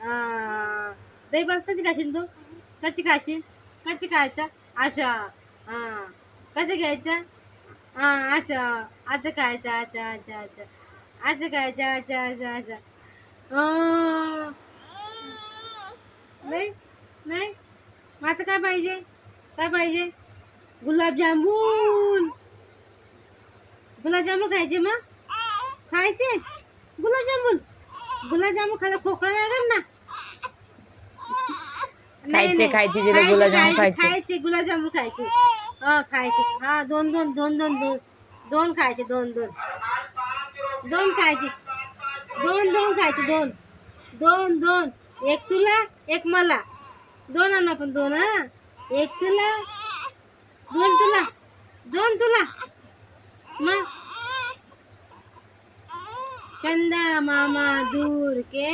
दही भात कशी खाशील तू? कशी खाशील? कशी खायचा? अशा. कसं घ्यायचं? अशा. असं खायचं. अच्छा अच्छा अच्छा. असं खायचं. अच्छा अच्छा अच्छा. नाही नाही. मग आता काय पाहिजे? काय पाहिजे? गुलाबजामुन. गुलाबजामुन खायचे मग? खायचे गुलाबजामुन. गुलाबजामुन खायला खोकला लागेल ना. नाही खायचे नाही. खायचे तिला खायचे गुलाबजामुन खायचे खायचे. खायचे गुलाबजामुन खायचे. खायचे. दोन दोन दोन दोन दोन दोन खायचे. दोन दोन दोन खायचे. दोन दोन खायचे. दोन दोन दोन. एक तुला एक मला. दोन आण आपण. दोन. एक तुला दोन तुला दोन तुला. मग चंदा मामा दूर के